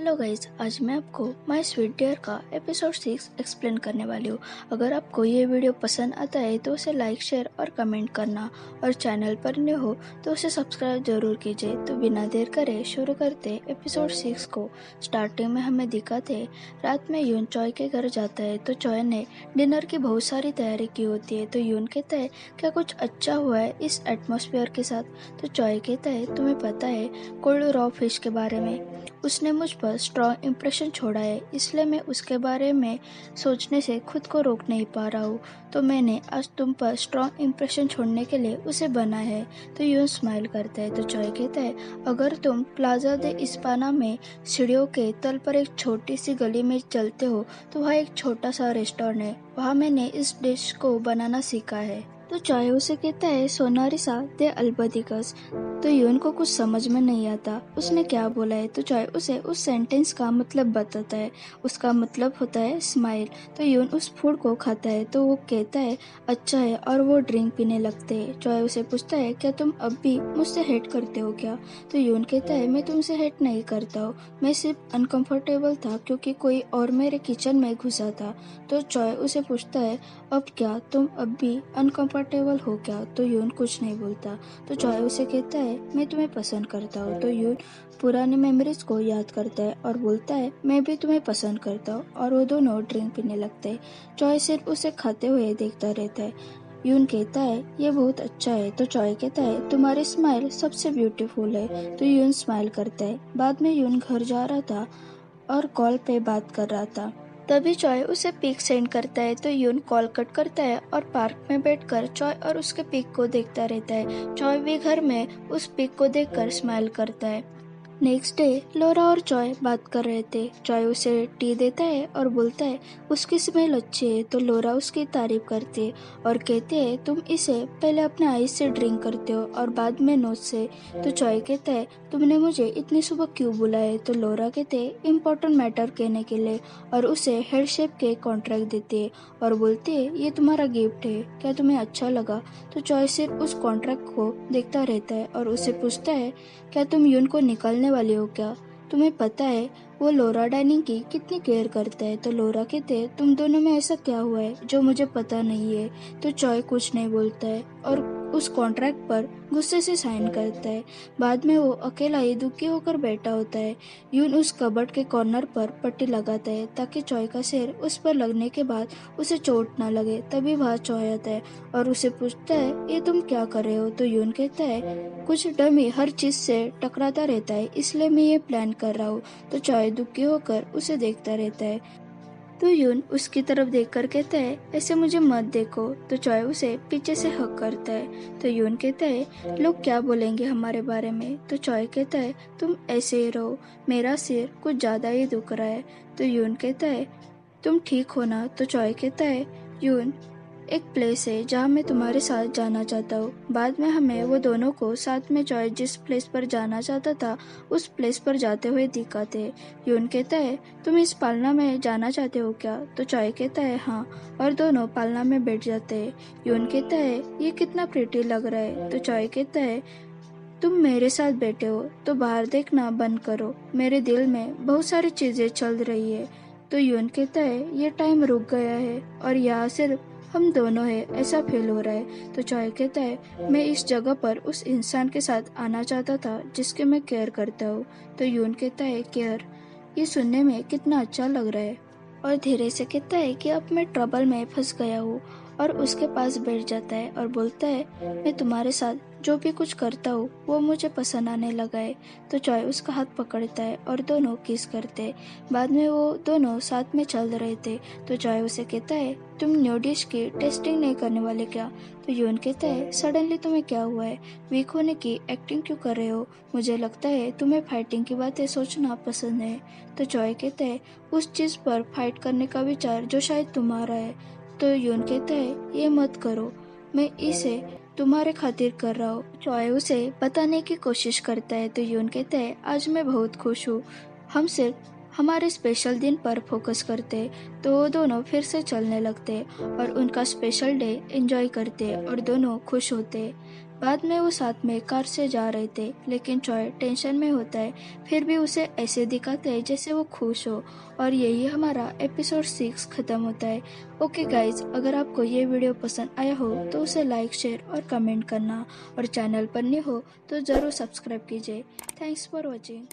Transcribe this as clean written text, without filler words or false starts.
Hello guys, आज मैं आपको माय स्वीट डियर का एपिसोड 6 एक्सप्लेन करने वाली हूँ। अगर आपको ये वीडियो पसंद आता है तो उसे लाइक, शेयर और कमेंट करना, और चैनल पर न्यू हो तो उसे सब्सक्राइब जरूर कीजिए। तो बिना देर करे शुरू करते एपिसोड 6 को। स्टार्टिंग में हमें दिखाते रात में यून चॉय के घर जाता है तो चॉय ने डिनर की बहुत सारी तैयारी की होती है। तो यून कहता है क्या कुछ अच्छा हुआ है इस एटमॉस्फेयर के साथ। तो चॉय कहता है तुम्हें पता है कोल्ड रॉ फिश के बारे में, उसने मुझ पर स्ट्रॉन्ग इम्प्रेशन छोड़ा है, इसलिए मैं उसके बारे में सोचने से खुद को रोक नहीं पा रहा हूँ। तो मैंने आज तुम पर स्ट्रॉन्ग इम्प्रेशन छोड़ने के लिए उसे बना है। तो यूं स्माइल करता है। तो चॉय कहता है अगर तुम प्लाजा दे इस्पाना में सीढ़ियों के तल पर एक छोटी सी गली में चलते हो तो वहाँ एक छोटा सा रेस्टोरेंट है, वहाँ मैंने इस डिश को बनाना सीखा है। तो चॉय उसे कहता है सोनारिसा दे अल्बदिकस। तो यून को कुछ समझ में नहीं आता उसने क्या बोला है। तो चॉय उसे उस सेंटेंस का मतलब बताता है। उसका मतलब होता है स्माइल। तो यून उस फूड को खाता है तो वो कहता है अच्छा है, और वो ड्रिंक पीने लगते हैं। चॉय उसे पूछता है क्या तुम अब भी मुझसे हेट करते हो क्या। तो यून कहता है मैं तुमसे हेट नहीं करता हूँ, मैं सिर्फ अनकंफर्टेबल था क्योंकि कोई और मेरे किचन में घुसा था। तो चॉय उसे पूछता है अब क्या तुम अब भी अनकंफर्टेबल हो क्या। तो यून कुछ नहीं बोलता। तो चॉय उसे कहता है मैं तुम्हें पसंद करता हूँ। तो यून पुरानी मेमोरीज को याद करता है और बोलता है मैं भी तुम्हें पसंद करता हूँ, और वो दोनों ड्रिंक पीने लगते हैं। चॉय सिर्फ उसे खाते हुए देखता रहता है। यून कहता है ये बहुत अच्छा है। तो चॉय कहता है तुम्हारी स्माइल सबसे ब्यूटीफुल है। तो यून स्माइल करता है। बाद में यून घर जा रहा था और कॉल पे बात कर रहा था, तभी चॉय उसे पिक सेंड करता है। तो यून कॉल कट करता है और पार्क में बैठकर चॉय और उसके पिक को देखता रहता है। चॉय भी घर में उस पिक को देखकर स्माइल करता है। नेक्स्ट डे लोरा और चॉय बात कर रहे थे। चॉय उसे टी देता है और बोलता है उसकी स्मेल अच्छी है। तो लोरा उसकी तारीफ करती है और कहते है तुम इसे पहले अपने आइस से ड्रिंक करते हो और बाद में नोज से। तो चॉय कहता है तुमने मुझे इतनी सुबह क्यों बुलाया। तो लोरा कहते हैं इम्पोर्टेंट मैटर कहने के लिए, और उसे हेड शेफ के कॉन्ट्रैक्ट देते है और बोलते है ये तुम्हारा गिफ्ट है, क्या तुम्हें अच्छा लगा। तो चॉय सिर्फ उस कॉन्ट्रैक्ट को देखता रहता है और उसे पूछता है क्या तुम यून को निकालने वाले हो क्या। तुम्हें पता है वो लोरा डाइनिंग की कितनी केयर करता है। तो लोरा कहते हैं तुम दोनों में ऐसा क्या हुआ है जो मुझे पता नहीं है। तो चॉय कुछ नहीं बोलता है और उस कॉन्ट्रैक्ट पर गुस्से से साइन करता है। बाद में वो अकेला ही दुखी होकर बैठा होता है। यून उस कबर्ड के कॉर्नर पर पट्टी लगाता है ताकि चॉय का सिर उस पर लगने के बाद उसे चोट ना लगे। तभी वहाँ चॉय आता है और उसे पूछता है ये तुम क्या कर रहे हो। तो यून कहता है कुछ डमी हर चीज से टकराता रहता है, इसलिए मैं ये प्लान कर रहा हूँ। तो चॉय दुखी होकर उसे देखता रहता है। तो यून उसकी तरफ देखकर कहता है ऐसे मुझे मत देखो। तो चॉय उसे पीछे से हक करता है। तो यून कहता है लोग क्या बोलेंगे हमारे बारे में। तो चॉय कहता है तुम ऐसे ही रहो, मेरा सिर कुछ ज्यादा ही दुख रहा है। तो यून कहता है तुम ठीक हो ना। तो चॉय कहता है यून एक प्लेस है जहाँ मैं तुम्हारे साथ जाना चाहता हूँ। बाद में हमें वो दोनों को साथ में चॉय जिस प्लेस पर जाना चाहता था उस प्लेस पर जाते हुए दिखाते। यून कहता है तुम इस पालना में जाना चाहते हो क्या। तो चॉय कहता है हाँ, और दोनों पालना में बैठ जाते हैं। यून कहता है ये कितना प्रिटी लग रहा है। तो चॉय कहता है तुम मेरे साथ बैठे हो तो बाहर देखना बंद करो, मेरे दिल में बहुत सारी चीजें चल रही है। तो यून कहता है ये टाइम रुक गया है और यहाँ सिर्फ हम दोनों हैं, ऐसा फील हो रहा है। तो चॉय कहता है मैं इस जगह पर उस इंसान के साथ आना चाहता था जिसके मैं केयर करता हूँ। तो यून कहता है केयर, ये सुनने में कितना अच्छा लग रहा है। और धीरे से कहता है कि अब मैं ट्रबल में फंस गया हूँ, और उसके पास बैठ जाता है और बोलता है मैं तुम्हारे साथ जो भी कुछ करता हूँ वो मुझे पसंद आने लगा है। तो चॉय उसका हाथ पकड़ता है और दोनों किस करते हैं। बाद में वो दोनों साथ में चल रहे थे। तो चॉय उसे कहता है तुम न्यू डिश की टेस्टिंग नहीं करने वाले क्या। तो यून कहता है सडनली तुम्हें क्या हुआ है, वीक होने की एक्टिंग क्यों कर रहे हो, मुझे लगता है तुम्हें फाइटिंग की बातें सोचना पसंद है। तो चॉय कहता है उस चीज पर फाइट करने का विचार जो शायद तुम्हारा है। तो यून कहता है ये मत करो, मैं इसे तुम्हारे खातिर कर रहा हूँ। चॉय उसे बताने की कोशिश करता है। तो यून कहता है आज मैं बहुत खुश हूँ, हम सिर्फ हमारे स्पेशल दिन पर फोकस करते। तो वो दोनों फिर से चलने लगते और उनका स्पेशल डे एंजॉय करते और दोनों खुश होते। बाद में वो साथ में कार से जा रहे थे, लेकिन चॉय टेंशन में होता है, फिर भी उसे ऐसे दिखाते हैं जैसे वो खुश हो। और यही हमारा एपिसोड 6 खत्म होता है। ओके गाइज, अगर आपको ये वीडियो पसंद आया हो तो उसे लाइक, शेयर और कमेंट करना, और चैनल पर न्यू हो तो ज़रूर सब्सक्राइब कीजिए। Thanks for watching.